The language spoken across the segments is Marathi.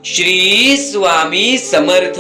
श्री स्वामी समर्थ।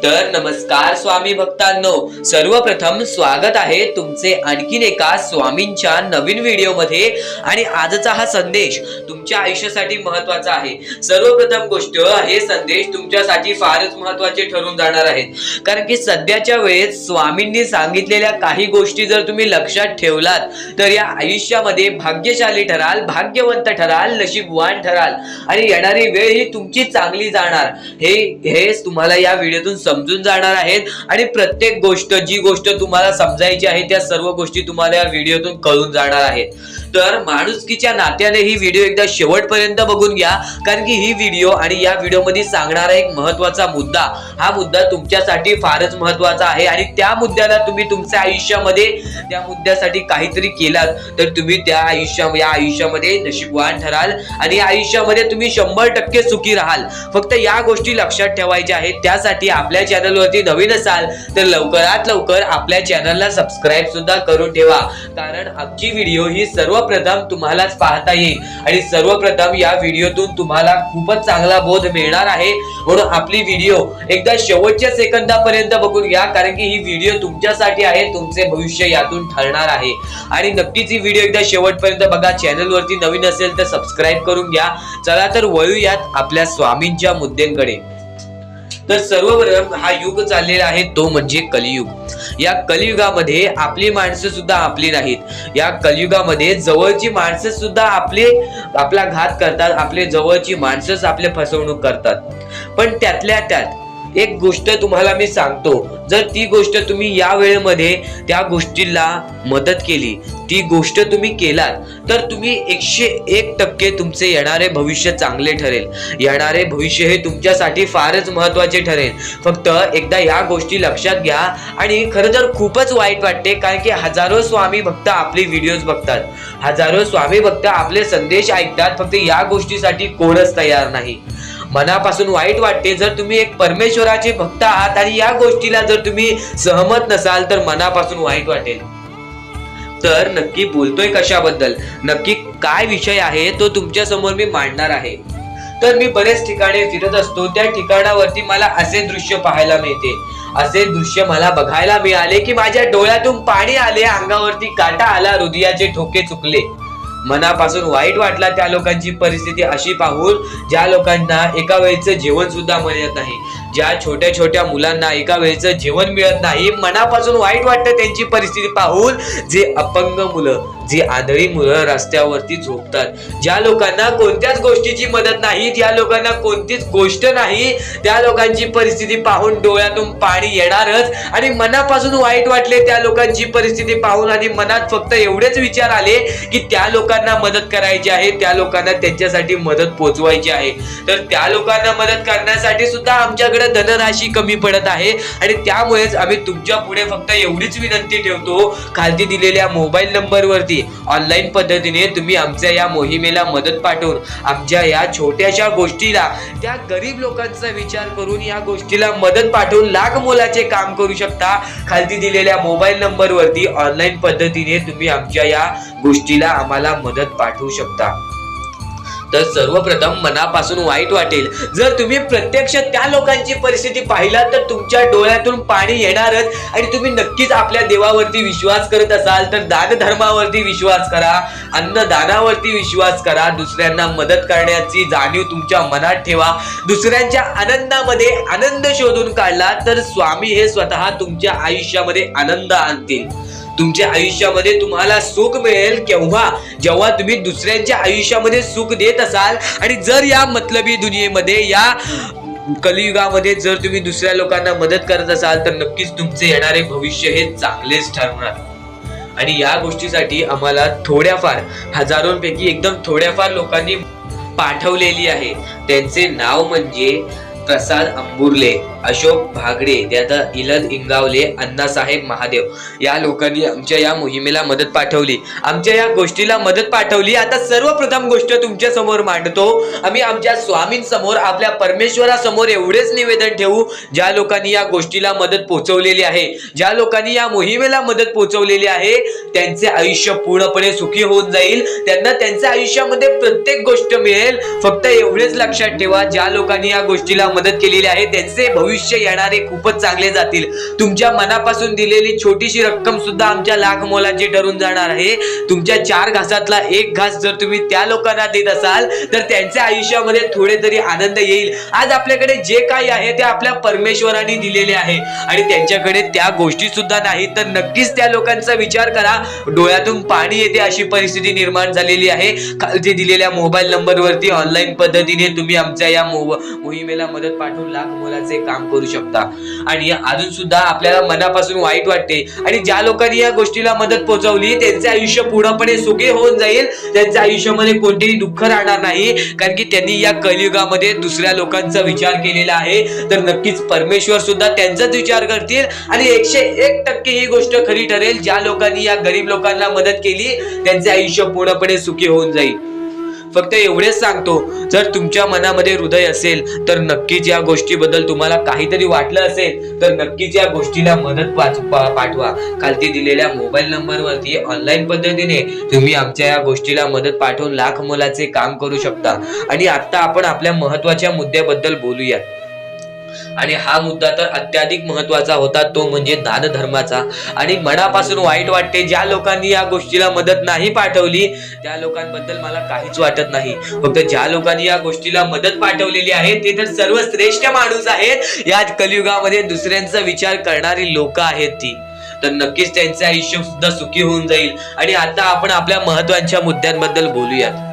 तर नमस्कार स्वामी भक्तांनो, सर्वप्रथम स्वागत आहे तुमचे आणखीन एका स्वामींच्या नवीन व्हिडिओ मध्ये। आणि आजचा हा संदेश तुमच्या आयुष्यासाठी महत्त्वाचा आहे। सर्वप्रथम गोष्ट, हे संदेश तुमच्यासाठी फारच महत्त्वाचे ठरून जाणार आहेत, कारण की सध्याच्या वेळेत स्वामींनी सांगितलेल्या काही गोष्टी जर तुम्ही लक्षात ठेवलात तर या आयुष्यामध्ये भाग्यशाली ठराल, भाग्यवंत ठराल, नशीबवान ठराल आणि येणारी वेळ ही तुमची चांगली जाणार। हे तुम्हाला या व्हिडिओतून समजून जाणार आहेत आणि प्रत्येक गोष्ट, जी गोष्ट तुम्हाला समजायची आहे त्या सर्व गोष्टी तुम्हाला या व्हिडिओतून कळून जाणार आहेत। तर माणुसकीच्या नात्याने ही व्हिडिओ एकदा शेवटपर्यंत बघून घ्या, कारण की ही व्हिडिओ आणि या व्हिडिओमध्ये सांगणारा एक महत्त्वाचा मुद्दा, हा मुद्दा तुमच्यासाठी फारच महत्त्वाचा आहे। आणि त्या मुद्द्याला तुम्ही तुमच्या आयुष्यामध्ये त्या मुद्द्यासाठी काहीतरी केलात तर तुम्ही या आयुष्यामध्ये नशीबवान ठराल आणि या आयुष्यामध्ये तुम्ही 100% सुखी राहाल। फक्त या गोष्टी लक्षात ठेवायच्या आहेत। त्यासाठी आपल्या चॅनलवरती नवीन असाल तर लवकरात लवकर आपल्या चॅनलला सबस्क्राईब सुद्धा करून ठेवा, कारण आमची व्हिडिओ ही सर्वप्रथम तुम्हालाच पाहता येईल आणि सर्वप्रथम या व्हिडिओतून तुम्हाला खूपच चांगला बोध मिळणार आहे। म्हणून आपली व्हिडिओ एकदा शेवटच्या सेकंदापर्यंत बघून घ्या, कारण की ही व्हिडिओ तुमच्यासाठी आहे, तुमचे भविष्य यातून ठरणार आहे। आणि नक्कीच ही व्हिडिओ एकदा शेवटपर्यंत बघा। चॅनलवरती नवीन असेल तर सबस्क्राईब करून घ्या। चला तर वळूयात आपल्या स्वामींच्या मुद्द्यांकडे। तर सर्वप्रथम हा युग चाललेला आहे तो म्हणजे कलियुग। या कलियुगामध्ये आपली माणसं सुद्धा आपली नाहीत। या कलियुगामध्ये जवळची माणसं सुद्धा आपला घात करतात, आपले जवळची माणसंच आपले फसवणूक करतात। पण त्यातल्या त्यात एक गोष्ट तुम्हाला मी सांगतो, जर ती गोष्ट तुम्ही या वेळेमध्ये त्या गोष्टीला मदत केली, ती गोष्ट तुम्ही केलात तर तुम्ही 101% तुमचे येणारे भविष्य चांगले ठरेल। येणारे भविष्य हे तुमच्यासाठी फारच महत्त्वाचे ठरेल। फक्त एकदा या गोष्टी लक्षात घ्या। आणि खरं तर खूपच वाईट वाटते, कारण की हजारो स्वामी भक्त आपले व्हिडिओज बघतात, हजारो स्वामी भक्त आपले संदेश ऐकतात, फक्त या गोष्टीसाठी कोणच तयार नाही। मनापासून वाईट वाटते, जर तुम्ही एक परमेश्वराचे भक्त आहात आणि या गोष्टीला जर तुम्ही सहमत नसाल तर मनापासून वाईट वाटेल। तर नक्की बोलतोय कशाबद्दल, नक्की काय विषय आहे तो तुमच्या समोर मी मांडणार आहे। तर मी बरेच ठिकाणी फिरत असतो, त्या ठिकाणावरती मला असे दृश्य पाहायला मिळते, असे दृश्य मला बघायला मिळाले की माझ्या डोळ्यातून पाणी आले, अंगावरती काटा आला, हृदयाचे ठोके चुकले, मनापासून वाईट वाटला त्या लोकांची परिस्थिती अशी पाहून, ज्या लोकांना एका वेळेचं जेवण सुद्धा मिळत नाही, ज्या छोट्या छोट्या मुलांना एका वेळेचं जेवण मिळत नाही, मनापासून वाईट वाटतं त्यांची परिस्थिती पाहून। जे अपंग मुलं, जी आंधळी मुलं रस्त्यावरती झोपतात, ज्या लोकांना कोणत्याच गोष्टीची मदत नाही, ज्या लोकांना कोणतीच गोष्ट नाही, त्या लोकांची परिस्थिती पाहून डोळ्यातून पाणी येणारच आणि मनापासून वाईट वाटले त्या लोकांची परिस्थिती पाहून। आणि मनात फक्त एवढेच विचार आले की त्या लोकांना मदत करायची आहे, त्या लोकांना त्यांच्यासाठी मदत पोचवायची आहे। तर त्या लोकांना मदत करण्यासाठी सुद्धा आमच्याकडे धनराशी कमी पडत आहे आणि त्यामुळेच आम्ही तुमच्या पुढे फक्त एवढीच विनंती ठेवतो, खालती दिलेल्या मोबाईल नंबरवरती ऑनलाईन पद्धतीने तुम्ही आमच्या या मोहिमेला मदत पाठवून आमच्या या छोट्याशा गोष्टीला, त्या गरीब लोकांचा विचार करून या गोष्टीला मदत पाठवून लाख मोलाचे काम करू शकता। खालती दिलेल्या मोबाईल नंबरवरती ऑनलाईन पद्धतीने तुम्ही आमच्या या गोष्टीला आम्हाला मदत पाठवू शकता। तर सर्वप्रथम मनापासून वाईट वाटेल, जर तुम्ही प्रत्यक्ष त्या लोकांची परिस्थिती पाहिला तर तुमच्या डोळ्यातून पाणी येणारच आणि तुम्ही नक्कीच आपल्या देवावरती विश्वास करत असाल तर दान धर्मावरती विश्वास करा, अन्नदानावरती विश्वास करा, दुसऱ्यांना मदत करण्याची जाणीव तुमच्या मनात ठेवा, दुसऱ्यांच्या आनंदामध्ये आनंद शोधून काढला तर स्वामी हे स्वतः तुमच्या आयुष्यामध्ये आनंद आणतील। तुमच्या आयुष्यामध्ये तुम्हाला सुख मिळेल केव्हा, जेव्हा तुम्ही दुसऱ्यांच्या आयुष्यामध्ये सुख देत असाल। आणि जर या मतलबी दुनियेमध्ये, या कलियुगामध्ये जर तुम्ही दुसऱ्या लोकांना मदत करत असाल तर नक्कीच तुमचे येणारे भविष्य हे चांगलेच ठरणार। आणि या गोष्टीसाठी आम्हाला थोड्याफार, हजारोंपैकी एकदम थोड्याफार लोकांनी पाठवलेली आहे। त्यांचे नाव म्हणजे प्रसाद अंबुर्ले, अशोक भागडे, त्यानंतर इलद इंगावले, अण्णासाहेब महादेव या लोकांनी आमच्या या मोहिमेला मदत पाठवली, आमच्या या गोष्टीला मदत पाठवली. आता सर्वप्रथम गोष्ट तुमच्या समोर मांडतो. आम्ही आमच्या स्वामींसमोर, आपल्या परमेश्वरासमोर एवढेच निवेदन ठेवू, ज्या लोकांनी या गोष्टीला मदत पोहोचवलेली आहे, ज्या लोकांनी या मोहिमेला मदत पोहोचवलेली आहे, त्यांचे आयुष्य पूर्णपणे सुखी होऊन जाईल, त्यांना त्यांच्या आयुष्यामध्ये प्रत्येक गोष्ट मिळेल. फक्त एवढेच लक्षात ठेवा, ज्या लोकांनी या गोष्टीला मदत केलेली आहे त्यांचे भविष्य येणारे खूपच चांगले जातील. तुमच्या मनापासून दिलेली छोटीशी रक्कम सुद्धा आमच्या लाख मोलाची ठरून जाणार आहे. तुमच्या 4 घासातला 1 घास जर तुम्ही त्या लोकांना देत असाल तर त्यांच्या आयुष्यामध्ये थोडे तरी आनंद येईल. आज आपल्याकडे जे काही आहे ते आपल्या परमेश्वरांनी दिलेले आहे आणि त्यांच्याकडे त्या गोष्टी सुद्धा नाही, तर नक्कीच त्या लोकांचा विचार करा. डोळ्यातून पाणी येते अशी परिस्थिती निर्माण झालेली आहे. खालती दिलेल्या मोबाईल नंबरवरती ऑनलाईन पद्धतीने तुम्ही आमच्या या मोहिमेला मदत पाठवून लाख मोलाचे काम करू शकता. आणि अजून सुद्धा आपल्याला मनापासून वाईट वाटते, आणि ज्या लोकांनी या गोष्टीला मदत पोहोचवली त्यांचे आयुष्य पूर्णपणे सुखी होऊन जाईल, त्यांच्या आयुष्यामध्ये कोणतेही दुःख राहणार नाही, कारण की त्यांनी या कलियुगामध्ये दुसऱ्या लोकांचा विचार केलेला आहे. तर नक्कीच परमेश्वर सुद्धा त्यांचाच विचार करतील आणि 101% ही गोष्ट खरी ठरेल. ज्या लोकांनी या गरीब लोकांना मदत केली त्यांचे आयुष्य पूर्णपणे सुखी होऊन जाईल. फक्त एवढेच सांगतो, जर तुमच्या मनामध्ये हृदय असेल तर नक्कीच या गोष्टीबद्दल तुम्हाला काहीतरी वाटलं असेल तर नक्कीच या गोष्टीला मदत पाठवा. खालती दिलेल्या मोबाईल नंबरवरती ऑनलाईन पद्धतीने तुम्ही आमच्या या गोष्टीला मदत पाठवून लाख मोलाचे काम करू शकता. आणि आता आपण आपल्या महत्वाच्या मुद्द्याबद्दल बोलूया. आणि हा मुद्दा तर अत्याधिक महत्वाचा होता, तो म्हणजे दान धर्माचा. आणि मनापासून वाईट वाटते, ज्या लोकांनी या गोष्टीला मदत नाही पाठवली त्या लोकांबद्दल मला काहीच वाटत नाही. फक्त ज्या लोकांनी या गोष्टीला मदत पाठवलेली आहे ते तर सर्वश्रेष्ठ माणूस आहेत. या कलियुगामध्ये दुसऱ्यांचा विचार करणारी लोक आहेत ती, तर नक्कीच त्यांचे आयुष्य सुद्धा सुखी होऊन जाईल. आणि आता आपण आपल्या महत्वाच्या मुद्द्यांबद्दल बोलूयात.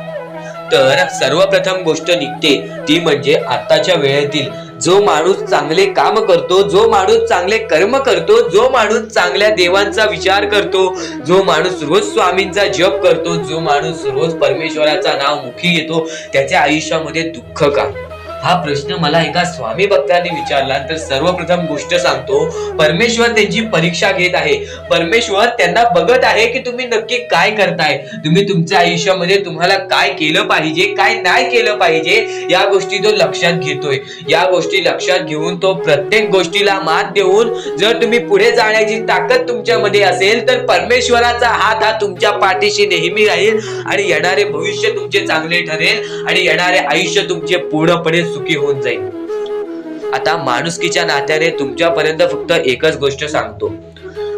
तर सर्वप्रथम गोष्ट निघते ती म्हणजे आताच्या वेळेतील जो माणूस चांगले काम करतो, जो माणूस चांगले कर्म करतो, जो माणूस चांगल्या देवांचा विचार करतो, जो माणूस रोज स्वामींचा जप करतो, जो माणूस रोज परमेश्वराचा नाव मुखी घेतो, त्याच्या आयुष्यामध्ये दुःख का? हा प्रश्न मला एका स्वामी भक्तांनी विचारला. तर सर्वप्रथम गोष्ट सांगतो, परमेश्वर त्यांची परीक्षा घेत आहे. परमेश्वर त्यांना बघत आहे की तुम्ही नक्की काय करताय, तुम्ही तुमच्या आयुष्यामध्ये तुम्हाला काय केलं पाहिजे, काय नाही केलं पाहिजे, या गोष्टी तो लक्षात घेतोय. या गोष्टी लक्षात घेऊन तो प्रत्येक गोष्टीला मात देऊन जर तुम्ही पुढे जाण्याची ताकद तुमच्यामध्ये असेल तर परमेश्वराचा हात हा तुमच्या पाठीशी नेहमी राहील आणि येणारे भविष्य तुमचे चांगले ठरेल आणि येणारे आयुष्य तुमचे पूर्णपणे सुखी होऊन जाईल. आता माणुसकीच्या नात्याने तुमच्यापर्यंत फक्त एकच गोष्ट सांगतो.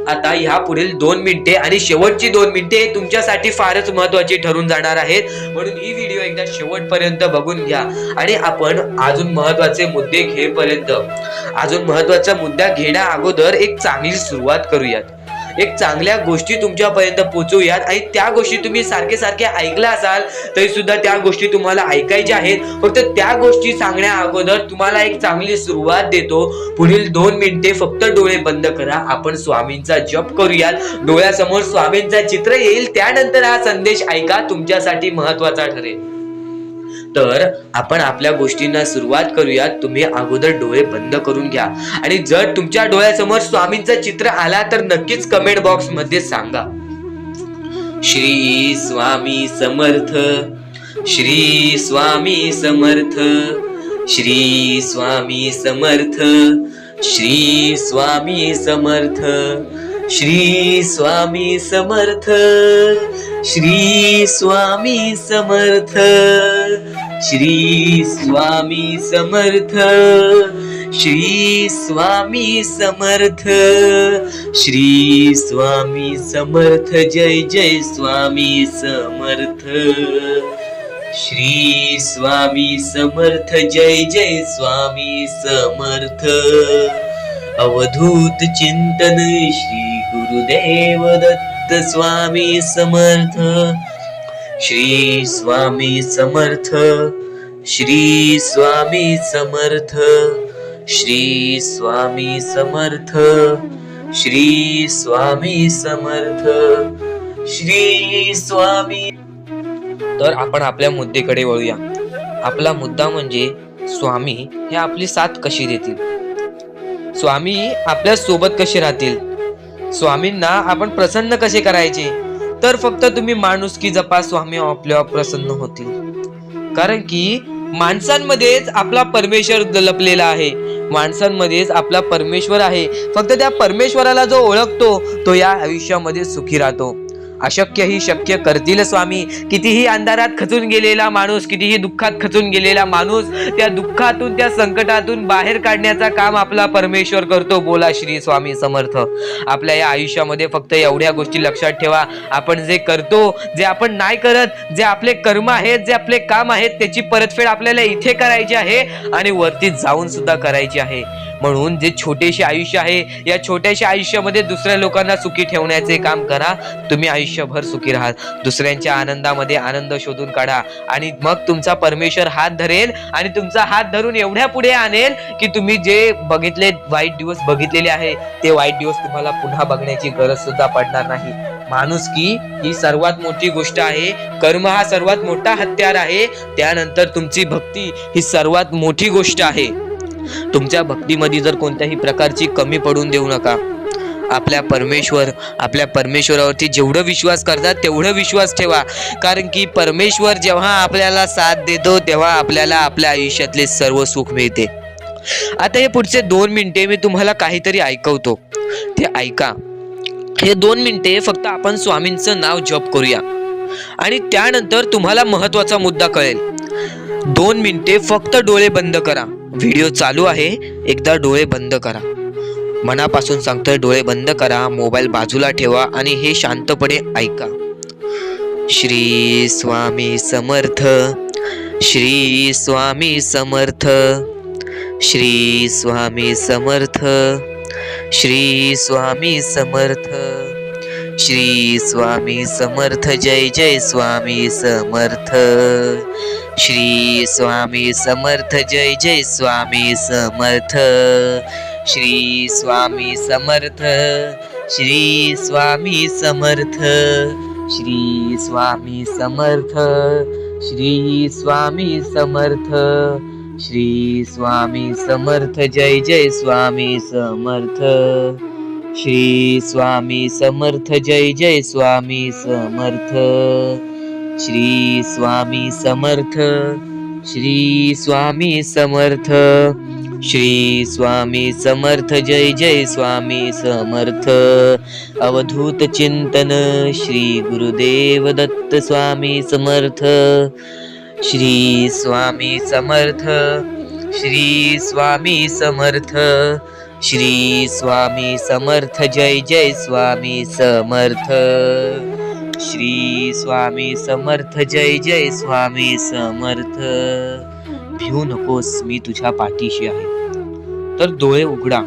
आता ह्या पुढील 2 मिनिटे आणि शेवटची 2 मिनिटे तुमच्यासाठी फारच महत्वाची ठरून जाणार आहेत, म्हणून ही व्हिडिओ एकदा शेवटपर्यंत बघून घ्या. आणि आपण अजून महत्वाचे मुद्दे घेईपर्यंत, अजून महत्वाचा मुद्दा घेण्या अगोदर एक चांगली सुरुवात करूयात. एक चांगल्या गोष्टी तुमच्यापर्यंत पोहोचूयात. आणि त्या गोष्टी तुम्ही सारखे सारखे ऐकल्या असाल तरी सुद्धा त्या गोष्टी तुम्हाला ऐकायच्या आहेत. फक्त त्या गोष्टी सांगण्या अगोदर तुम्हाला एक चांगली सुरुवात देतो. पुढील 2 मिनिटे फक्त डोळे बंद करा, आपण स्वामींचा जप करूयात. डोळ्यासमोर स्वामींचा चित्र येईल, त्यानंतर हा संदेश ऐका, तुमच्यासाठी महत्वाचा ठरेल. तर आपण आपल्या गोष्टींना सुरुवात करूयात. तुम्ही अगोदर डोळे बंद करून घ्या आणि जर तुमच्या डोळ्यासमोर स्वामींचं चित्र आला तर नक्कीच कमेंट बॉक्स मध्ये सांगा. श्री स्वामी समर्थ, श्री स्वामी समर्थ, श्री स्वामी समर्थ, श्री स्वामी समर्थ, श्री स्वामी समर्थ, श्री स्वामी समर्थ, श्री स्वामी समर्थ, श्री स्वामी समर्थ, श्री स्वामी समर्थ, जय जय स्वामी समर्थ, श्री स्वामी समर्थ, जय जय स्वामी समर्थ. अवधूत चिंतन श्री गुरुदेव दत्त स्वामी समर्थ, श्री स्वामी समर्थ, श्री स्वामी समर्थ, श्री स्वामी समर्थ, श्री स्वामी समर्थ, श्री स्वामी. तर आपण आपल्या मुद्द्याकडे वळूया. आपला मुद्दा म्हणजे स्वामी हे आपली साथ कशी देतील, स्वामी आपल्या सोबत कसे राहतील, स्वामींना आपण प्रसन्न कसे करायचे, तर फक्त तुम्ही माणुसकी जपा, स्वामी आपल्यावर प्रसन्न होतील. कारण की माणसांमध्येच आपला परमेश्वर लपलेला आहे, माणसांमध्येच आपला परमेश्वर आहे. फक्त त्या परमेश्वराला जो ओळखतो तो या आयुष्यामध्ये सुखी राहतो. अशक्य ही शक्य करतील स्वामी. कितीही अंधारात खचून गेलेला माणूस, कितीही दुःखात खचून गेलेला माणूस, त्या दुःखातून त्या संकटातून बाहेर काढण्याचा काम आपला परमेश्वर करतो. बोला श्री स्वामी समर्थ. आपल्या या आयुष्यामध्ये फक्त एवढ्या गोष्टी लक्षात ठेवा, आपण जे करतो, जे आपण नाही करत, जे आपले कर्म आहेत, जे आपले काम आहेत, त्याची परतफेड आपल्याला इथे करायची आहे आणि वरती जाऊन सुद्धा करायची आहे. म्हणून जे छोटेसे आयुष्य आहे, या छोट्याशा आयुष्यामध्ये दुसऱ्या लोकांना सुखी ठेवण्याचे काम करा. तुम्ही आयुष्यभर सुखी राहा. दुसऱ्यांच्या आनंदामध्ये आनंद शोधून काढा आणि मग तुमचा परमेश्वर हात धरेल आणि तुमचा हात धरून एवढ्या पुढे आणेल की तुम्ही जे बघितले वाईट दिवस बघितलेले आहे, ते वाईट दिवस तुम्हाला पुन्हा बघण्याची गरज सुद्धा पडणार नाही. माणुसकी ही सर्वात मोठी गोष्ट आहे. कर्म हा सर्वात मोठा हत्यार आहे. त्यानंतर तुमची भक्ती ही सर्वात मोठी गोष्ट आहे. तुमच्या भक्तीमध्ये जर कोणत्याही प्रकारची कमी पडून देऊ नका. आपल्या परमेश्वरावरती जेवढं विश्वास करतात तेवढं विश्वास ठेवा. कारण की परमेश्वर जेव्हा आपल्याला साथ देतो तेव्हा आपल्याला आपल्या आयुष्यातले सर्व सुख मिळते. आता हे पुढचे 2 मिनिटे मी तुम्हाला काहीतरी ऐकवतो, ते ऐका. हे 2 मिनिटे फक्त आपण स्वामींचं नाव जप करूया आणि त्यानंतर तुम्हाला महत्वाचा मुद्दा कळेल. 2 मिनिटे फक्त डोळे बंद करा. व्हिडिओ चालू आहे, एकदा डोळे बंद करा. मनापासून सांगतोय, डोळे बंद करा, मोबाईल बाजूला ठेवा आणि हे शांतपणे ऐका. श्री स्वामी समर्थ, श्री स्वामी समर्थ, श्री स्वामी समर्थ, श्री स्वामी समर्थ, श्री स्वामी समर्थ. जय जय स्वामी समर्थ. श्री स्वामी समर्थ. जय जय स्वामी समर्थ. श्री स्वामी समर्थ. श्री स्वामी समर्थ. श्री स्वामी समर्थ. श्री स्वामी समर्थ. श्री स्वामी समर्थ. जय जय स्वामी समर्थ. श्री स्वामी समर्थ. जय जय स्वामी समर्थ. श्री स्वामी समर्थ. श्री स्वामी समर्थ. श्री स्वामी समर्थ. जय जय स्वामी समर्थ. अवधूत चिंतन श्री गुरुदेव दत्त स्वामी समर्थ. श्री स्वामी समर्थ. श्री स्वामी समर्थ. श्री स्वामी समर्थ. जय जय स्वामी समर्थ. श्री स्वामी समर्थ. जय जय स्वामी समर्थ. भिवू नकोस, मी तुझ्या पाठीशी आहे. तर डोळे उघडा.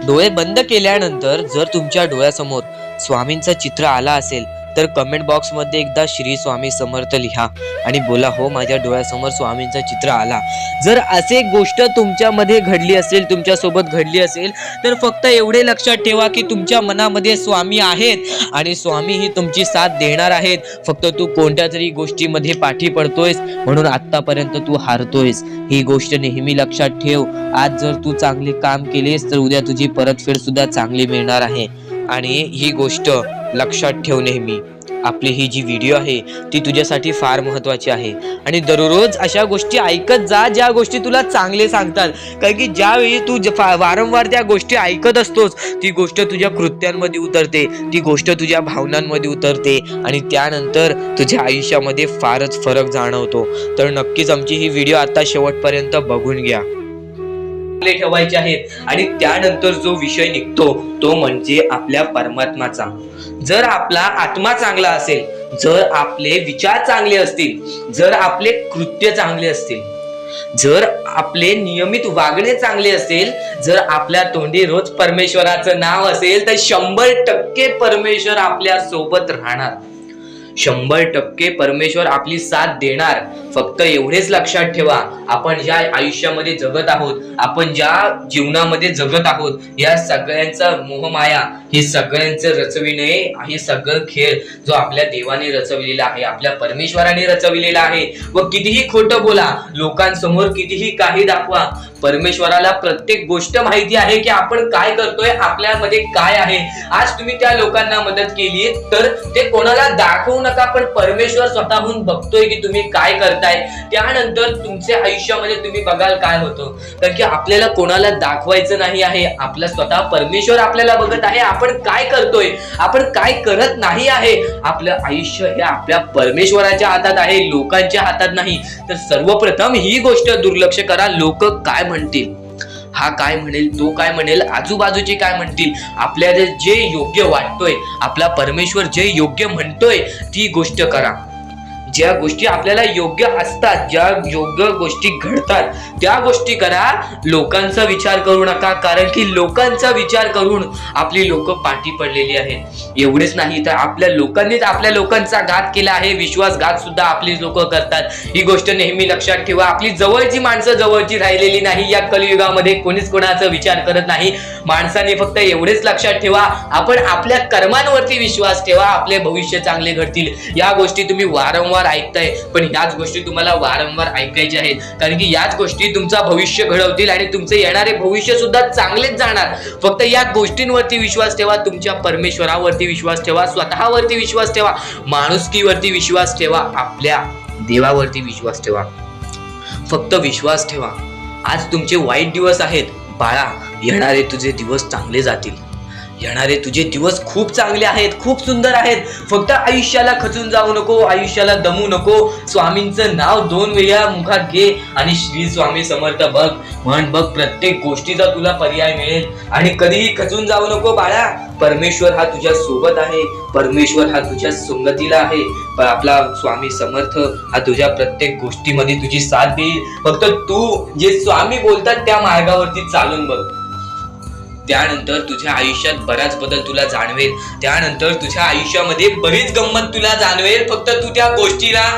डोळे बंद केल्यानंतर जर तुमच्या डोळ्यासमोर स्वामींचं चित्र आला असेल तर कमेंट बॉक्स मध्ये एकदा श्री स्वामी समर्थ लिहा आणि बोला, हो माझ्या डोळ्यासमोर स्वामींचं चित्र आला. जर असे गोष्ट तुमच्यामध्ये घडली असेल, तुमच्या सोबत घडली असेल, तर फक्त एवढे लक्षात ठेवा की तुमच्या मनामध्ये स्वामी आहेत आणि स्वामी ही तुमची साथ देणार आहेत. फक्त तू कोणत्या तरी गोष्टीमध्ये पाठी पडतोयस म्हणून आतापर्यंत तू हारतोयस. ही गोष्ट नेहमी लक्षात ठेव. आज जर तू चांगले काम केलेस तर उद्या तुझी परतफेड सुद्धा चांगली मिळणार आहे. आणि ही गोष्ट लक्षात ठेव नेहमी. आपली ही जी व्हिडिओ आहे ती तुझ्यासाठी फार महत्वाची आहे आणि दररोज अशा गोष्टी ऐकत जा ज्या गोष्टी तुला चांगले सांगतात. कारण की ज्यावेळी तू वारंवार त्या गोष्टी ऐकत असतोस ती गोष्ट तुझ्या कृत्यांमध्ये उतरते, ती गोष्ट तुझ्या भावनांमध्ये उतरते आणि त्यानंतर तुझ्या आयुष्यामध्ये फारच फरक जाणवतो. तर नक्कीच आमची ही व्हिडिओ आता शेवटपर्यंत बघून घ्या. ठेवायचे आहेत आणि त्यानंतर जो विषय निघतो तो म्हणजे आपल्या परमात्माचा. जर आपला आत्मा चांगला असेल, जर आपले विचार चांगले असतील, जर आपले कृत्य चांगले असतील, जर आपले नियमित वागणे चांगले असेल, जर आपल्या तोंडी रोज परमेश्वराचं नाव असेल तर 100% परमेश्वर आपल्या सोबत राहणार. 100% परमेश्वर आपली साथ देणार. फक्त एवढेच लक्षात ठेवा, आपण ज्या आयुष्यामध्ये जगत आहोत, आपण ज्या जीवनामध्ये जगत आहोत, या सगळ्यांचा मोहमाया, हे सगळ्यांचं रचविणे, हे सगळं खेळ जो आपल्या देवाने रचविलेला आहे, आपल्या परमेश्वराने रचविलेला आहे. व कितीही खोटं बोला, लोकांसमोर कितीही काही दाखवा, परमेश्वराला प्रत्येक गोष्ट माहिती आहे की आपण काय करतोय, आपल्यामध्ये काय आहे. आज तुम्ही त्या लोकांना मदत केली तर ते कोणाला दाखवू नका, पण परमेश्वर स्वतःहून बघतोय की तुम्ही काय करताय. त्यानंतर तुमच्या आयुष्यामध्ये तुम्ही बघाल काय होतं. कारण की आपल्याला कोणाला दाखवायचं नाही आहे, आपला स्वतः परमेश्वर आपल्याला बघत आहे, आपण काय करतोय, आपण काय करत नाही आहे. आपलं आयुष्य हे आपल्या परमेश्वराच्या हातात आहे, लोकांच्या हातात नाही. तर सर्वप्रथम ही गोष्ट दुर्लक्ष करा. लोक काय म्हणतील, हा काय म्हणेल, तो काय म्हणेल, आजूबाजूचे काय म्हणतील, आपल्याला जे योग्य वाटतोय, आपला परमेश्वर जे योग्य म्हणतोय ती गोष्ट करा. ज्या गोष्टी आपल्याला योग्य असतात, ज्या योग्य गोष्टी घडतात त्या गोष्टी करा. लोकांचा विचार करू नका, कारण की लोकांचा विचार करून आपली लोक पाठी पडलेली आहेत. एवढेच नाही तर आपल्या लोकांनीच आपल्या लोकांचा घात केला आहे, विश्वासघात सुद्धा आपली लोक करतात. ही गोष्ट नेहमी लक्षात ठेवा. आपली जवळची माणसं जवळची राहिलेली नाही. या कलियुगामध्ये कोणीच कोणाचा विचार करत नाही. माणसाने फक्त एवढेच लक्षात ठेवा, आपण आपल्या कर्मांवरती विश्वास ठेवा, आपले भविष्य चांगले घडतील. या गोष्टी तुम्ही वारंवार ऐकताय, पण ह्याच गोष्टी तुम्हाला वारंवार ऐकायच्या आहेत, कारण की याच गोष्टी तुमचा भविष्य घडवतील आणि तुमचे येणारे भविष्य सुद्धा चांगलेच जाणार. फक्त या गोष्टींवरती विश्वास ठेवा, तुमच्या परमेश्वरावरती विश्वास ठेवा, स्वतःवरती विश्वास ठेवा, माणुसकीवरती विश्वास ठेवा, आपल्या देवावरती विश्वास ठेवा. फक्त विश्वास ठेवा. आज तुमचे वाईट दिवस आहेत बाळा, येणारे तुझे दिवस चांगले जातील. येणारे तुझे दिवस खूप चांगले आहेत, खूप सुंदर आहेत. फक्त आयुष्याला खचून जाऊ नको, आयुष्याला दमू नको. स्वामींचं नाव 2 वेळा मुखात घे आणि श्री स्वामी समर्थ बघ, म्हण बघ, प्रत्येक गोष्टीचा तुला पर्याय मिळेल. आणि कधीही खचून जाऊ नको बाळा, परमेश्वर हा तुझ्या सोबत आहे, परमेश्वर हा तुझ्या संगतीला आहे. आपला स्वामी समर्थ हा तुझ्या प्रत्येक गोष्टीमध्ये तुझी साथ देईल. फक्त तू जे स्वामी बोलतात त्या मार्गावरती चालून बघ. त्यानंतर तुझ्या आयुष्यात बराच बदल तुला जाणवेल. त्यानंतर तुझ्या आयुष्यामध्ये बरीच गंमत तुला जाणवेल. फक्त तू त्या गोष्टीला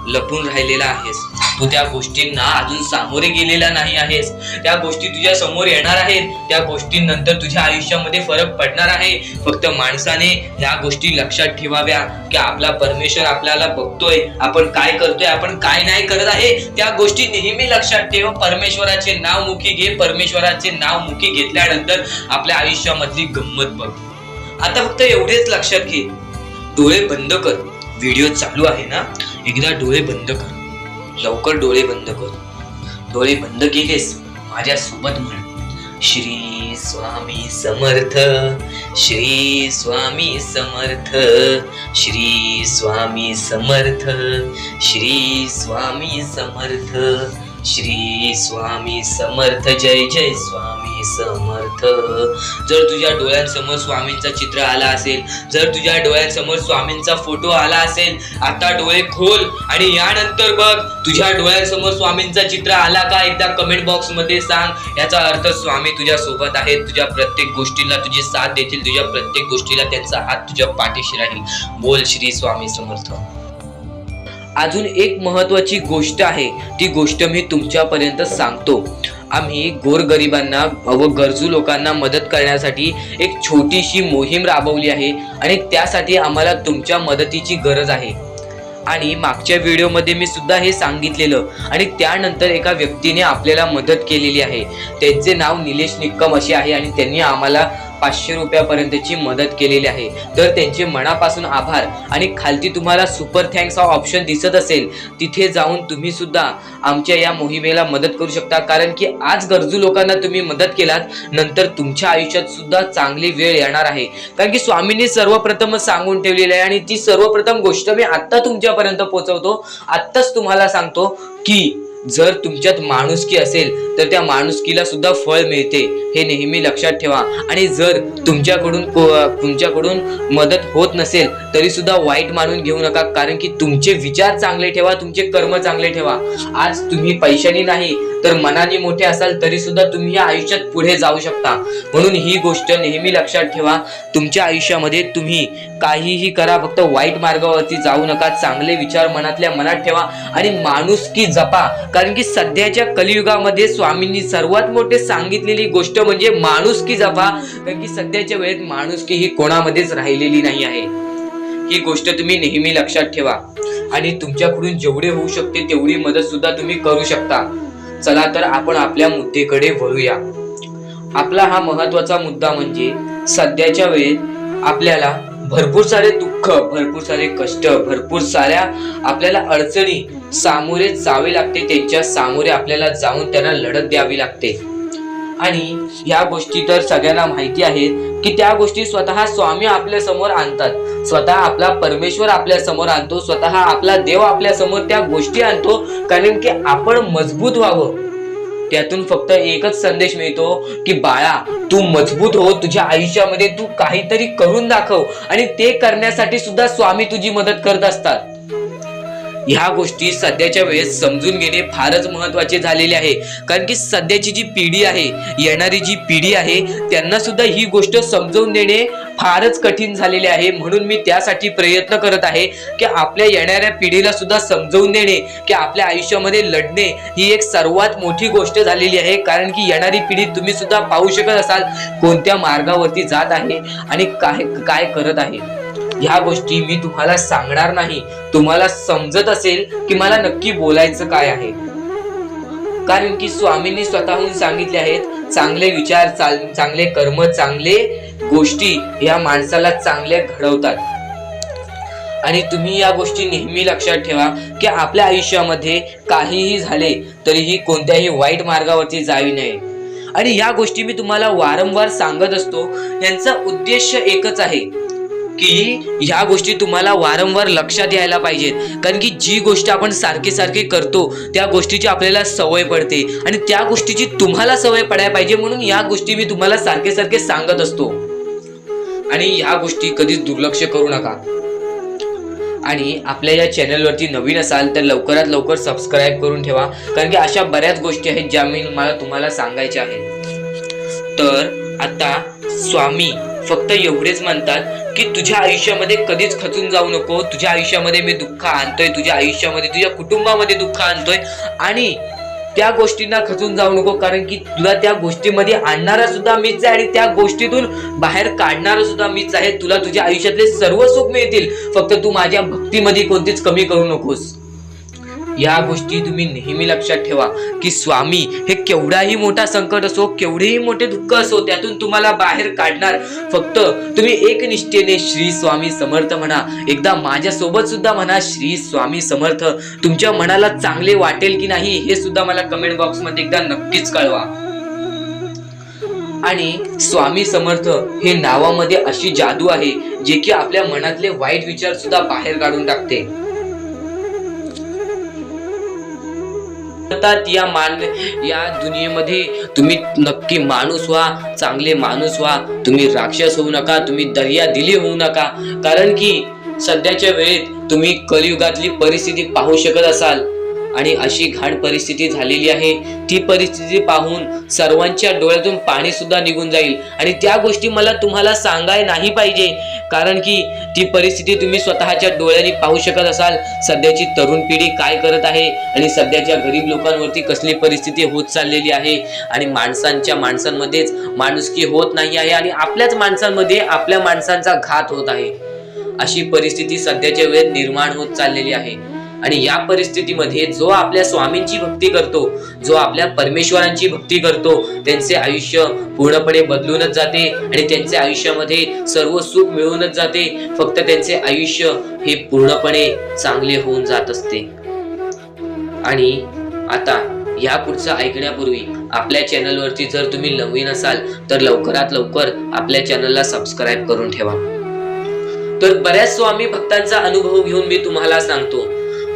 लपून राहिलेला आहेस, तू त्या गोष्टींना अजून सामोरे गेलेला नाही आहेस. त्या गोष्टी तुझ्या समोर येणार आहेत, त्या गोष्टींनंतर तुझ्या आयुष्यामध्ये फरक पडणार आहे. फक्त माणसाने ह्या गोष्टी लक्षात ठेवाव्या की आपला परमेश्वर आपल्याला बघतोय, आपण काय करतोय, आपण काय नाही करत आहे. त्या गोष्टी नेहमी लक्षात ठेव. परमेश्वराचे नाव मुखी घे. परमेश्वराचे नाव मुखी घेतल्यानंतर आपल्या आयुष्यामधली गंमत बघ. आता फक्त एवढेच लक्षात घे, डोळे बंद कर. व्हिडिओ चालू आहे ना, एकदा डोळे बंद कर, लवकर डोळे बंद कर. डोळे बंद केलेस, माझ्या सोबत म्हण, श्री स्वामी समर्थ, श्री स्वामी समर्थ, श्री स्वामी समर्थ, श्री स्वामी समर्थ, श्री स्वामी समर्थ, जय जय स्वामी समर्थ. जर तुझ्या डोळ्यांसमोर स्वामींचं चित्र आला असेल, जर तुझ्या डोळ्यांसमोर स्वामींचा फोटो आला असेल, आता डोळे खोल आणि यानंतर बघ तुझ्या डोळ्यांसमोर स्वामींचा चित्र आला का, एकदा कमेंट बॉक्स मध्ये सांग. याचा अर्थ स्वामी तुझ्या सोबत आहेत, तुझ्या प्रत्येक गोष्टीला तुझी साथ देतील, तुझ्या प्रत्येक गोष्टीला त्यांचा हात तुझ्या पाठीशी राहील. बोल श्री स्वामी समर्थ. अजून एक महत्वाची गोष्ट आहे, ती गोष्ट मी तुमच्यापर्यंत सांगतो. आम्ही गोरगरिबांना व गरजू लोकांना मदत करण्यासाठी एक छोटीशी मोहीम राबवली आहे आणि त्यासाठी आम्हाला तुमच्या मदतीची गरज आहे. आणि मागच्या व्हिडिओमध्ये मी सुद्धा हे सांगितलेलं आणि त्यानंतर एका व्यक्तीने आपल्याला मदत केलेली आहे. त्यांचे नाव निलेश निक्कम असे आहे आणि त्यांनी आम्हाला 500 रुपयापर्यंतची मदत केलेली आहे. तर त्यांचे मनापासून आभार. आणि खालती तुम्हाला सुपर थँक्स हा ऑप्शन दिसत असेल, तिथे जाऊन तुम्ही सुद्धा आमच्या या मोहिमेला मदत करू शकता. कारण की आज गरजू लोकांना तुम्ही मदत केलात, नंतर तुमच्या आयुष्यात सुद्धा चांगली वेळ येणार आहे. कारण की स्वामींनी सर्वप्रथम सांगून ठेवलेली आहे आणि ती सर्वप्रथम गोष्ट मी आत्ता तुमच्यापर्यंत पोहोचवतो. आत्ताच तुम्हाला सांगतो की जर तुमच्यात माणुसकी असेल तर त्या माणुसकीला सुद्धा फळ मिळते, हे नेहमी लक्षात ठेवा. आणि जर तुमच्याकडून मदत होत नसेल तरी सुद्धा वाईट मानून घेऊ नका, कारण की तुमचे विचार चांगले ठेवा, तुमचे कर्म चांगले ठेवा. आज तुम्ही पैशाने नाही तर मनाने मोठे असाल तरी सुद्धा तुम्ही या आयुष्यात पुढे जाऊ शकता। म्हणून ही गोष्ट नेहमी लक्षात ठेवा, तुमच्या आयुष्यामध्ये तुम्ही काहीही करा, फक्त वाईट मार्गावरती जाऊ नका। चांगले विचार मनातल्या मनात ठेवा आणि माणुसकी जपा, कारण की सध्याच्या कलियुगामध्ये स्वामींनी सर्वात मोठे सांगितलेली गोष्ट म्हणजे माणुसकी जपा, कारण की सध्याच्या वेळेत माणुसकी ही कोणामध्येच राहिलेली नाही आहे। ही गोष्ट तुम्ही नेहमी लक्षात ठेवा आणि तुमच्याकडून जेवढे होऊ शकते तेवढी मदत सुद्धा तुम्ही करू शकता। चला तर आपण आपल्या मुद्द्याकडे वळूया। आपला हा महत्वाचा मुद्दा म्हणजे सध्याच्या वेळेत आपल्याला भरपूर सारे दुःख, भरपूर सारे कष्ट, भरपूर साऱ्या आपल्याला अडचणी सामोरे जावे लागते। त्यांच्या सामोरे आपल्याला जाऊन त्यांना लढत द्यावी लागते आणि या गोष्टी तर सगळ्यांना माहिती आहेत की त्या गोष्टी स्वतः स्वामी आपल्या समोर आणतात, स्वतः आपला परमेश्वर आपल्या समोर आणतो, स्वतः आपला देव आपल्या समोर त्या गोष्टी आणतो, कारण की आपण मजबूत व्हावं। त्यातून फक्त एकच संदेश मिळतो की बाळा, तू मजबूत हो, तुझ्या आयुष्यामध्ये तू काहीतरी करून दाखव आणि ते करण्यासाठी सुद्धा स्वामी तुझी मदत करत असतात। ह्या गोष्टी सध्याच्या वेळेस समजून घेणे फारच महत्वाचे झालेले आहे, कारण की सध्याची जी पिढी आहे, येणारी जी पिढी आहे, त्यांना सुद्धा ही गोष्ट समजून देणे फारच कठीण झालेले आहे। म्हणून मी त्यासाठी प्रयत्न करत आहे की आपल्या येणाऱ्या पिढीला सुद्धा समजवून देणे की आपल्या आयुष्यामध्ये लढणे ही एक सर्वात मोठी गोष्ट झालेली आहे, कारण की येणारी पिढी तुम्ही सुद्धा पाहू शकत असाल कोणत्या मार्गावरती जात आहे आणि काय करत आहे। ह्या गोष्टी मी तुम्हाला सांगणार नाही, तुम्हाला समजत असेल की मला नक्की बोलायचं काय आहे, कारण की स्वामींनी स्वतःहून सांगितले आहेत, चांगले विचार, चांगले कर्म, चांगले गोष्टी या माणसाला चांगले घडवतात। आणि तुम्ही या गोष्टी नेहमी लक्षात ठेवा की आपल्या आयुष्यामध्ये काहीही झाले तरीही कोणत्याही वाईट मार्गावरती जाऊ नये। आणि या गोष्टी मी तुम्हाला वारंवार सांगत असतो, यांचा उद्देश एकच आहे की ह्या गोष्टी तुम्हाला वारंवार लक्षात यायला पाहिजेत, कारण की जी गोष्ट आपण सारखी सारखी करतो त्या गोष्टीची आपल्याला सवय पडते आणि त्या गोष्टीची तुम्हाला सवय पडायला पाहिजे, म्हणून या गोष्टी मी तुम्हाला सारखे सारखे सांगत असतो। आणि ह्या गोष्टी कधीच दुर्लक्ष करू नका। आणि आपल्या या चॅनलवरती नवीन असाल तर लवकरात लवकर सबस्क्राईब करून ठेवा, कारण की अशा बऱ्याच गोष्टी आहेत ज्या मी तुम्हाला सांगायच्या आहेत। तर आता स्वामी फक्त एवढेच म्हणतात की तुझ्या आयुष्यामध्ये कधीच खचून जाऊ नको, तुझ्या आयुष्यामध्ये मी दुःख आणतोय, तुझ्या आयुष्यामध्ये, तुझ्या कुटुंबामध्ये दुःख आणतोय आणि त्या गोष्टींना खचून जाऊ नको, कारण की तुला त्या गोष्टीमध्ये आणणारा सुद्धा मीच आहे आणि त्या गोष्टीतून बाहेर काढणारा सुद्धा मीच आहे। तुला तुझ्या आयुष्यातले सर्व सुख मिळतील, फक्त तू माझ्या भक्तीमध्ये कोणतीच कमी करू नकोस। या गोष्टी तुम्ही नेहमी लक्षात ठेवा की स्वामी हे केवढाही मोठा संकट असो, केवढेही मोठे दुःख असो, त्यातून तुम्हाला बाहेर काढणार। फक्त तुम्ही एक निष्ठेने श्री स्वामी समर्थ म्हणा, एकदा माझ्या सोबत सुद्धा म्हणा श्री स्वामी समर्थ। तुमच्या मनाला चांगले वाटेल की नाही हे सुद्धा मला कमेंट बॉक्स मध्ये एकदा नक्कीच कळवा। आणि स्वामी समर्थ हे नावामध्ये अशी जादू आहे जे की आपल्या मनातले वाईट विचार सुद्धा बाहेर काढून टाकते। या दुनियेमध्ये तुम्ही नक्की माणूस व्हा, चांगले माणूस व्हा, तुम्ही राक्षस होऊ नका, तुम्ही दर्या दिली होऊ नका, कारण की सध्याच्या वेळेत तुम्ही कलियुगातली परिस्थिती पाहू शकत असाल आणि अशी घाण परिस्थिती झालेली आहे। ती परिस्थिती पाहून सर्वांच्या डोळ्यातून पाणी सुद्धा निघून जाईल आणि त्या गोष्टी मला तुम्हाला सांगाय नाही पाहिजे, कारण की ती परिस्थिती तुम्ही स्वतःच्या डोळ्यांनी पाहू शकत असाल। सध्याची तरुण पिढी काय करत आहे आणि सध्याच्या गरीब लोकांवरती कसली परिस्थिती होत चाललेली आहे आणि माणसांमध्येच माणुसकी होत नाही आहे आणि आपल्याच माणसांमध्ये आपल्या माणसांचा घात होत आहे। अशी परिस्थिती सध्याच्या वेळेत निर्माण होत चाललेली आहे आणि या परिस्थितीमध्ये जो आपल्या स्वामींची भक्ती करतो, जो आपल्या परमेश्वरांची भक्ती करतो, त्यांचे आयुष्य पूर्णपणे बदलूनच जाते आणि त्यांच्या आयुष्यामध्ये सर्व सुख मिळूनच जाते। फक्त त्यांचे आयुष्य हे पूर्णपणे चांगले होऊन जात असते। आणि आता या पुढचं ऐकण्यापूर्वी आपल्या चॅनलवरती जर तुम्ही नवीन असाल तर लवकरात लवकर आपल्या चॅनलला सबस्क्राईब करून ठेवा। तर बऱ्याच स्वामी भक्तांचा अनुभव घेऊन मी तुम्हाला सांगतो,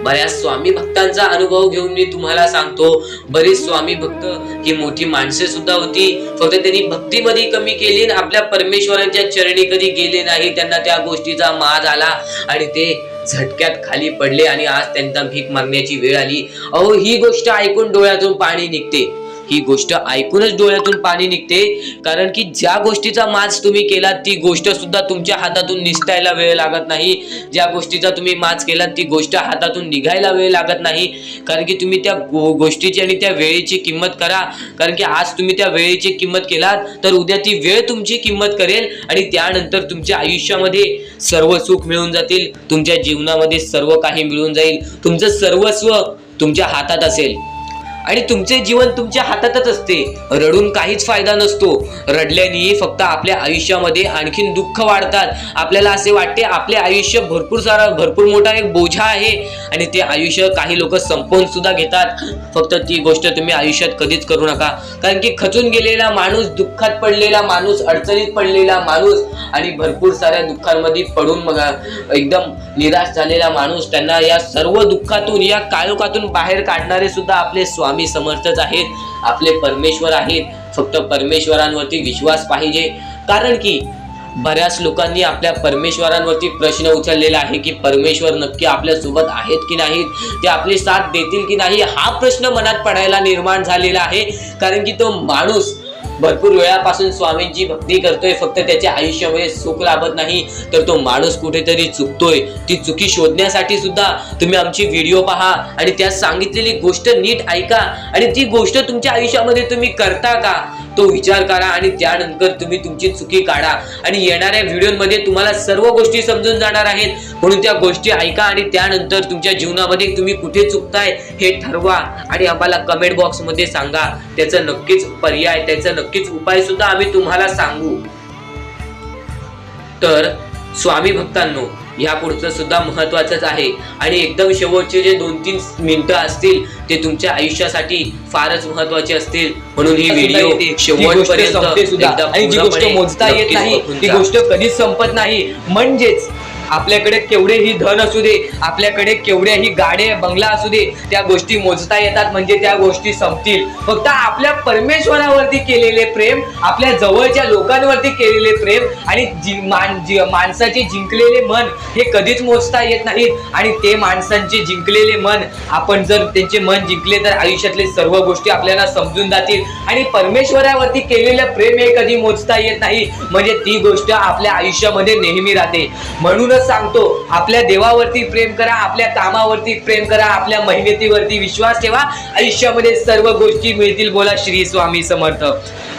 बऱ्याच स्वामी भक्तांचा अनुभव घेऊन मी तुम्हाला सांगतो. बरीच स्वामी भक्त ही मोठी माणसे सुद्धा होती, फक्त त्यांनी भक्तीमध्ये कमी केली आणि आपल्या परमेश्वरांच्या चरणी कधी गेले नाही. त्यांना त्या गोष्टीचा माज आला आणि ते झटक्यात खाली पडले आणि आज त्यांना भीक मागण्याची वेळ आली. अहो, ही गोष्ट ऐकून डोळ्यातून पाणी निघते. ही गोष्ट ऐकूनच डोळ्यातून पाणी निघते, कारण की ज्या गोष्टीचा माज तुम्ही केलात ती गोष्ट सुद्धा तुमच्या हातातून निसटायला वेळ लागत नाही. ज्या गोष्टीचा तुम्ही माज केलात ती गोष्ट हातातून निघायला वेळ लागत नाही, कारण की तुम्ही त्या गोष्टीची आणि त्या वेळेची किंमत करा. कारण की आज तुम्ही त्या वेळेची किंमत केलात तर उद्या ती वेळ तुमची किंमत करेल आणि त्यानंतर तुमच्या आयुष्यामध्ये सर्व सुख मिळून जातील. तुमच्या जीवनामध्ये सर्व काही मिळून जाईल. तुमचं सर्वस्व तुमच्या हातात असेल आणि तुमचे जीवन तुमच्या हातातच असते. रडून काहीच फायदा नसतो. रडल्याने फक्त आपल्या आयुष्यामध्ये आणखीन दुःख वाढतात. आपल्याला असे वाटते आपले आयुष्य भरपूर मोठा एक बोझा आहे आणि ते आयुष्य काही लोक संपवून सुद्धा घेतात. फक्त ती गोष्ट तुम्ही आयुष्यात कधीच करू नका, कारण की खचून गेलेला माणूस, दुःखात पडलेला माणूस, अडचणीत पडलेला माणूस आणि भरपूर साऱ्या दुःखांमध्ये पडून एकदम निराश झालेला माणूस, त्यांना या सर्व दुःखातून, या काळोखातून बाहेर काढणारे सुद्धा आपले स्वामी समर्थच आहेत, आपले परमेश्वर आहेत. फक्त परमेश्वरांवरती विश्वास पाहिजे, कारण की बऱ्याच लोकांनी आपल्या परमेश्वरांवरती प्रश्न उचललेला आहे की परमेश्वर नक्की आपल्या सोबत आहेत की नाहीत, ते आपली साथ देतील की नाही, हा प्रश्न मनात पडायला निर्माण झालेला आहे. कारण की तो माणूस भरपूर वेळापासून स्वामींची भक्ती करतोय, फक्त त्याच्या आयुष्यामध्ये सुख लाभत नाही, तर तो माणूस कुठेतरी चुकतोय. ती चुकी शोधण्यासाठी सुद्धा तुम्ही आमची व्हिडिओ पहा आणि त्यात सांगितलेली गोष्ट नीट ऐका आणि ती गोष्ट तुमच्या आयुष्यामध्ये तुम्ही करता का तो विचार करा आणि त्यानंतर तुम्ही तुमची चुकी काढा. आणि येणाऱ्या व्हिडिओमध्ये तुम्हाला सर्व गोष्टी समजून जाणार आहेत, म्हणून त्या गोष्टी ऐका आणि त्यानंतर तुमच्या जीवनामध्ये तुम्ही कुठे चुकताय हे ठरवा आणि आम्हाला कमेंट बॉक्स मध्ये सांगा. त्याचं नक्कीच पर्याय, त्याचं नक्कीच उपाय सुद्धा आम्ही तुम्हाला सांगू. तर स्वामी भक्तांनो, या पुढचं सुद्धा महत्वाचंच आहे आणि एकदम शेवटचे जे 2-3 मिनिटं असतील ते तुमच्या आयुष्यासाठी फारच महत्वाचे असतील, म्हणून ही व्हिडिओ शेवटपर्यंत आणि जी गोष्ट मोजता येत नाही ती गोष्ट कधीच संपत नाही. म्हणजेच आपल्याकडे केवढेही धन असू दे, आपल्याकडे केवढ्याही गाड्या बंगला असू दे, त्या गोष्टी मोजता येतात म्हणजे त्या गोष्टी संपतील. फक्त आपल्या परमेश्वरावरती केलेले प्रेम, आपल्या जवळच्या लोकांवरती केलेले प्रेम आणि माणसाचे जिंकलेले मन हे कधीच मोजता येत नाहीत. आणि ते माणसांचे जिंकलेले मन, आपण जर त्यांचे मन जिंकले तर आयुष्यातले सर्व गोष्टी आपल्याला समजून जातील. आणि परमेश्वरावरती केलेलं प्रेम हे कधी मोजता येत नाही, म्हणजे ती गोष्ट आपल्या आयुष्यामध्ये नेहमी राहते. म्हणूनच सांगतो, आपल्या देवावरती प्रेम करा, आपल्या कामावरती प्रेम करा, आपल्या मेहनतीवरती विश्वास ठेवा, आयुष्यामध्ये सर्व गोष्टी मिळतील. बोला श्री स्वामी समर्थ.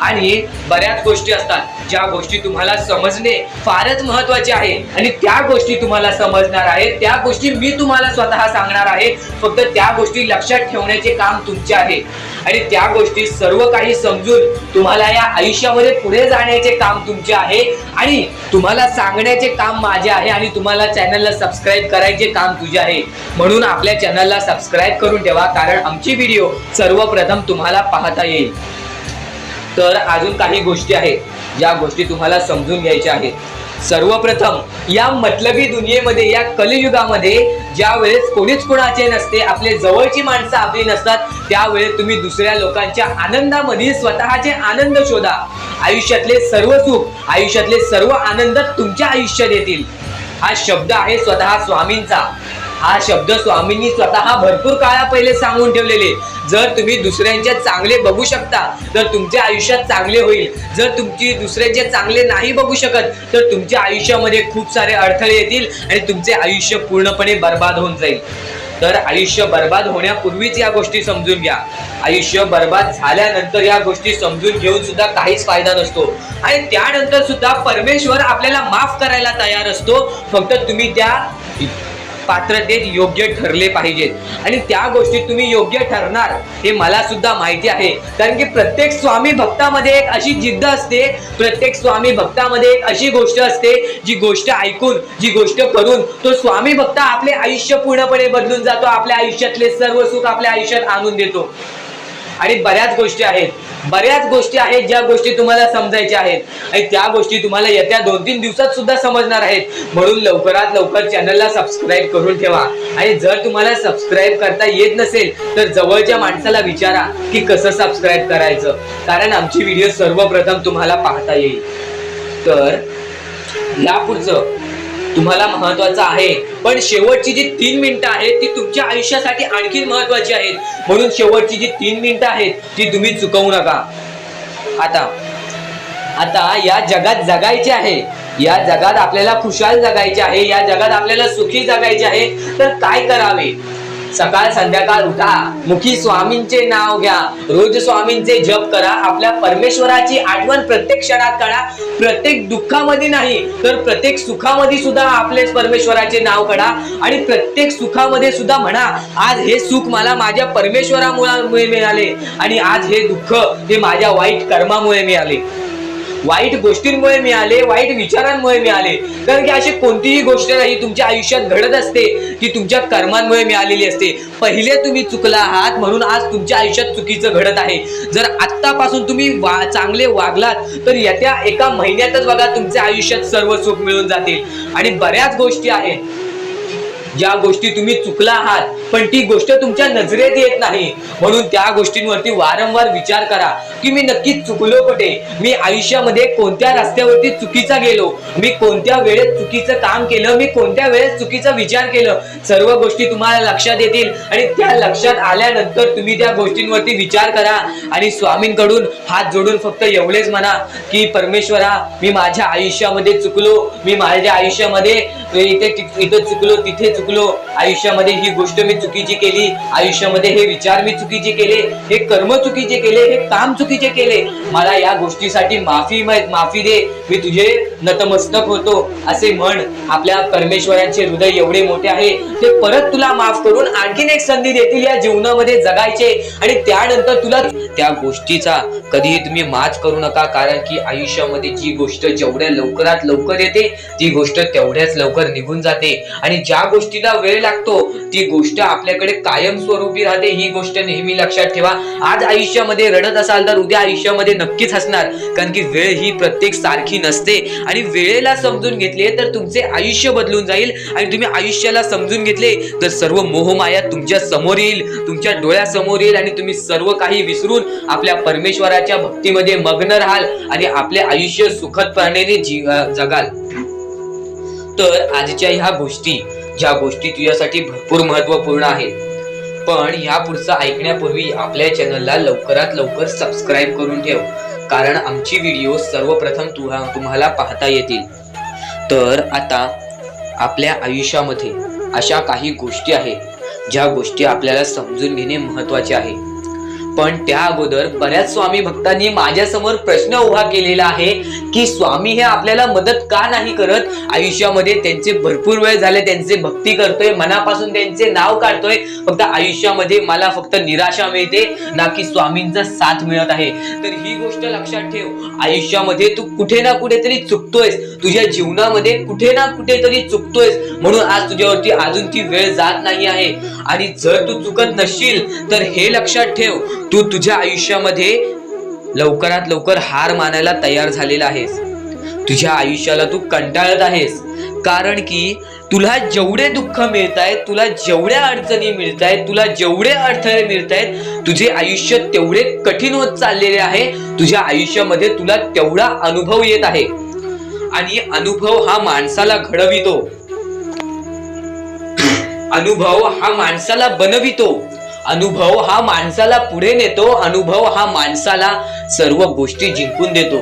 आणि बऱ्याच गोष्टी असतात ज्या गोष्टी तुम्हाला समजणे फारच महत्वाचे आहे आणि त्या गोष्टी तुम्हाला समजणार आहेत, त्या गोष्टी मी तुम्हाला स्वतः सांगणार आहे. फक्त त्या गोष्टी लक्षात ठेवण्याचे काम तुमचे आहे आणि त्या गोष्टी सर्व काही समजून तुम्हाला या आयुष्यामध्ये पुढे जाण्याचे काम तुमचे आहे आणि तुम्हाला सांगण्याचे काम माझे आहे आणि तुम्हाला चॅनलला सबस्क्राईब करायचे काम तुझे आहे. म्हणून आपल्या चॅनलला सबस्क्राईब करून ठेवा, कारण आमची व्हिडिओ सर्वप्रथम तुम्हाला पाहता येईल. तर अजून काही गोष्टी आहेत ज्या गोष्टी तुम्हाला समजून घ्यायच्या आहेत. सर्वप्रथम, या मतलबी दुनियेमध्ये, या कलियुगामध्ये ज्या वेळेस कोणीच कोणाचे नसते, आपले जवळची माणसं आपली नसतात, त्यावेळेस तुम्ही दुसऱ्या लोकांच्या आनंदामध्ये स्वतःचे आनंद शोधा. आयुष्यातले सर्व सुख, आयुष्यातले सर्व आनंद तुमच्या आयुष्यात येतील. हा शब्द आहे स्वतः स्वामींचा. हा शब्द स्वामींनी स्वतः भरपूर काळा पहिले सांगून ठेवलेले. जर तुम्ही दुसऱ्यांचे चांगले बघू शकता तर तुमच्या आयुष्यात चांगले होईल. जर तुमची दुसऱ्यांचे चांगले नाही बघू शकत तर तुमच्या आयुष्यामध्ये खूप सारे अडथळे येतील आणि तुमचे आयुष्य पूर्णपणे बर्बाद होऊन जाईल. तर आयुष्य बर्बाद होण्यापूर्वीच या गोष्टी समजून घ्या. आयुष्य बर्बाद झाल्यानंतर या गोष्टी समजून घेऊन सुद्धा काहीच फायदा नसतो आणि त्यानंतर सुद्धा परमेश्वर आपल्याला माफ करायला तयार असतो. फक्त तुम्ही त्या पात्रतेत योग्य ठरले पाहिजेत आणि त्या गोष्टीत तुम्ही योग्य ठरणार हे मला सुद्धा माहिती आहे. कारण की प्रत्येक स्वामी भक्तामध्ये एक अशी जिद्द असते, प्रत्येक स्वामी भक्तामध्ये एक अशी गोष्ट असते, जी गोष्ट ऐकून, जी गोष्ट करून तो स्वामी भक्त आपले आयुष्य पूर्णपणे बदलून जातो, आपल्या आयुष्यातले सर्व सुख आपल्या आयुष्यात आणून देतो. आणि बऱ्याच गोष्टी आहेत ज्या गोष्टी तुम्हाला समजायच्या आहेत आणि त्या गोष्टी तुम्हाला येत्या 2-3 दिवसात सुद्धा समजणार आहेत. म्हणून लवकरात लवकर चॅनलला सबस्क्राईब करून ठेवा. आणि जर तुम्हाला सबस्क्राईब करता येत नसेल तर जवळच्या माणसाला विचारा की कसं सबस्क्राईब करायचं, कारण आमची व्हिडिओ सर्वप्रथम तुम्हाला पाहता येईल. तर यापुढचं तुम्हाला महत्वाचं आहे, पण शेवटची जी 3 मिनिटं आहेत ती तुमच्या आयुष्यासाठी आणखी महत्वाची आहेत. म्हणून शेवटची जी 3 मिनिटं आहेत ती तुम्ही चुकवू नका. आता या जगात जगायचे आहे, या जगात आपल्याला खुशाल जगायचे आहे, या जगात आपल्याला सुखी जगायचे आहे. तर काय करावे? सकाळ संध्याकाळ उठा, मुखी स्वामींचे नाव घ्या, रोज स्वामींचे जप करा, आपल्या परमेश्वराची आठवण प्रत्येक क्षणात काढा. प्रत्येक दुःखामध्ये नाही तर प्रत्येक सुखामध्ये सुद्धा आपले परमेश्वराचे नाव काढा आणि प्रत्येक सुखामध्ये सुद्धा म्हणा, आज हे सुख मला माझ्या परमेश्वरामुळे मिळाले आणि आज हे दुःख हे माझ्या वाईट कर्मामुळे मिळाले, वाईट गोष्टींमुळे मिळाले, वाईट विचारांमुळे मिळाले. कारण की अशी कोणतीही गोष्ट नाही तुमच्या आयुष्यात घडत असते की तुमच्या कर्मांमुळे मिळालेली असते. पहिले तुम्ही चुकला आहात म्हणून आज तुमच्या आयुष्यात चुकीचं घडत आहे. जर आत्तापासून तुम्ही चांगले वागलात तर येत्या 1 महिन्यातच बघा तुमच्या आयुष्यात सर्व सुख मिळून जातील. आणि बऱ्याच गोष्टी आहेत ज्या गोष्टी तुम्ही चुकला आहात पण ती गोष्ट तुमच्या नजरेत येत नाही. म्हणून त्या गोष्टींवरती वारंवार विचार करा की मी नक्की चुकलो कुठे, मी आयुष्यामध्ये कोणत्या रस्त्यावरती चुकीचा गेलो, मी कोणत्या वेळेत चुकीचं काम केलं, मी कोणत्या वेळेत चुकीचा विचार केलं. सर्व गोष्टी तुम्हाला लक्षात येतील आणि त्या लक्षात आल्यानंतर तुम्ही त्या गोष्टींवरती विचार करा आणि स्वामींकडून हात जोडून फक्त एवढेच म्हणा की परमेश्वरा, मी माझ्या आयुष्यामध्ये चुकलो, मी माझ्या आयुष्यामध्ये इथे चुकलो, तिथे चुकलो, आयुष्यामध्ये ही गोष्ट मी चुकीची केली, आयुष्यामध्ये हे विचार मी चुकीचे केले, हे कर्म चुकीचे केले, हे काम चुकीचे केले, मला या गोष्टीसाठी माफी दे, मी तुझे नतमस्तक होतो असे म्हण. आपल्या परमेश्वरांचे हृदय एवढे मोठे आहे, ते परत तुला माफ करून आणखीन एक संधी देतील या जीवनामध्ये जगायचे. आणि त्यानंतर तुला त्या गोष्टीचा कधीही तुम्ही माज करू नका, कारण की आयुष्यामध्ये जी गोष्ट जेवढ्या लवकरात लवकर येते ती गोष्ट तेवढ्याच लवकर निघून जाते. आणि ज्या गोष्टीला वेळ लागतो ती गोष्ट आपल्याकडे कायम स्वरूपी राहते. ही गोष्ट नेहमी लक्षात ठेवा. आज आयुष्यामध्ये रडत असाल तर उद्या आयुष्यामध्ये नक्कीच हसणार, कारण की वेळ ही प्रत्येक सारखी नसते. आणि वेळेला समजून घेतले तर तुमचे आयुष्य बदलून जाईल. आणि तुम्ही आयुष्याला समजून घेतले तर सर्व मोहमाया तुमच्या समोर येईल, तुमच्या डोळ्यासमोर येईल आणि तुम्ही सर्व काही विसरून आपल्या परमेश्वराच्या भक्तीमध्ये मग्न राहाल आणि आपले आयुष्य सुखदपणे जगाल. तर आजच्या ह्या गोष्टी, ज्या गोष्टी तुझ्यासाठी भरपूर महत्वपूर्ण आहेत, पण ह्या पुढचं ऐकण्यापूर्वी आपल्या चॅनलला लवकरात लवकर सबस्क्राईब करून ठेव, कारण आमची व्हिडिओ सर्वप्रथम तुम्हाला पाहता येतील. तर आता आपल्या आयुष्यामध्ये अशा काही गोष्टी आहेत ज्या गोष्टी आपल्याला समजून घेणे महत्वाचे आहे. पण त्या अगोदर बऱ्याच स्वामी भक्तांनी माझ्या समोर प्रश्न उभा केलेला आहे की स्वामी हे आपल्याला मदत का नाही करत. आयुष्यामध्ये त्यांचे भरपूर वेळ झाले, त्यांचे भक्ती करतोय, मनापासून त्यांचे नाव काढतोय, फक्त आयुष्यामध्ये मला फक्त निराशा मिळते, ना की स्वामींचा साथ मिळत आहे. तर ही गोष्ट लक्षात ठेव, आयुष्यामध्ये तू कुठे ना कुठेतरी चुकतोयस, तुझ्या जीवनामध्ये कुठे ना कुठेतरी चुकतोयस. म्हणून आज तुझ्यावरती अजून ती वेळ जात नाही आहे. आणि जर तू चुकत नसशील तर हे लक्षात ठेव, तू तुझ्या आयुष्यामध्ये लवकरात लवकर हार मानायला तयार झालेला आहेस. तुझ्या आयुष्याला तू कंटाळत आहेस, कारण की तुला जेवढे दुःख मिळतायत, तुला जेवढ्या अडचणी मिळतायत, तुला जेवढे अडथळे मिळतायत, तुझे आयुष्य तेवढे कठीण होत चाललेले आहे. तुझ्या आयुष्यामध्ये तुला तेवढा अनुभव येत आहे. आणि अनुभव हा माणसाला घडवितो, अनुभव हा माणसाला बनवितो, अनुभव हा माणसाला पुढे नेतो, अनुभव हा माणसाला सर्व गोष्टी जिंकून देतो.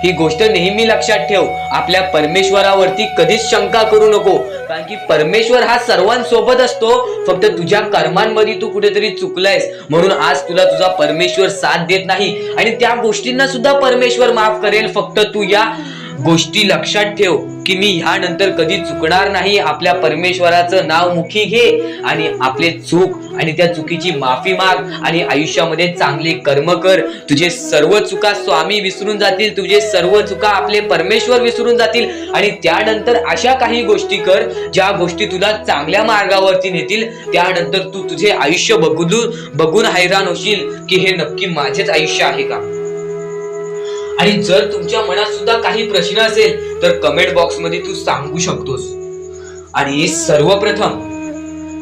ही गोष्ट नेहमी लक्षात ठेव. आपल्या परमेश्वरावरती कधीच शंका करू नको, कारण की परमेश्वर हा सर्वांसोबत असतो. फक्त तुझ्या कर्मांमध्ये तू कुठेतरी चुकलायस म्हणून आज तुला तुझा परमेश्वर साथ देत नाही. आणि त्या गोष्टींना सुद्धा परमेश्वर माफ करेल, फक्त तू या गोष्टी लक्षात ठेव की मी ह्यानंतर कधी चुकणार नाही. आपल्या परमेश्वराचं नाव मुखी घे आणि आपले चूक आणि त्या चुकीची माफी माग आणि आयुष्यामध्ये चांगले कर्म कर. तुझे सर्व चुका स्वामी विसरून जातील, तुझे सर्व चुका आपले परमेश्वर विसरून जातील आणि त्यानंतर अशा काही गोष्टी कर ज्या गोष्टी तुला चांगल्या मार्गावरती नेतील. त्यानंतर तू तुझे आयुष्य बघून हैराण होशील की हे नक्की माझेच आयुष्य आहे का. आणि जर तुमच्या मनात सुद्धा काही प्रश्न असेल तर कमेंट बॉक्स मध्ये तू सांगू शकतोस. आणि सर्वप्रथम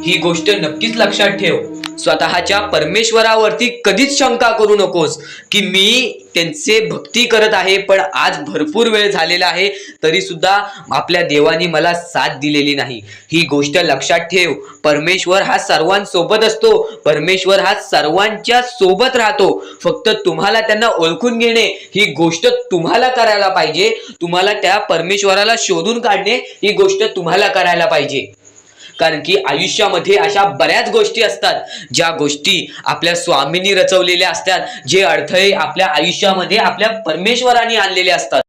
ही गोष्ट नक्कीच लक्षात ठेव, स्वतःच्या परमेश्वरावरती कधीच शंका करू नकोस की मी त्यांचे भक्ती करत आहे पण आज भरपूर वेळ झालेला आहे तरी सुद्धा आपल्या देवानी मला साथ दिलेली नाही. ही गोष्ट लक्षात ठेव, परमेश्वर हा सर्वांसोबत असतो, परमेश्वर हा सर्वांच्या सोबत राहतो. फक्त तुम्हाला त्यांना ओळखून घेणे ही गोष्ट तुम्हाला करायला पाहिजे. तुम्हाला त्या परमेश्वराला शोधून काढणे ही गोष्ट तुम्हाला करायला पाहिजे. कारण की आयुष्यामध्ये अशा बऱ्याच गोष्टी असतात ज्या गोष्टी आपल्या स्वामींनी रचवलेल्या असतात, जे अडथळे आपल्या आयुष्यामध्ये आपल्या परमेश्वराने आणलेले असतात.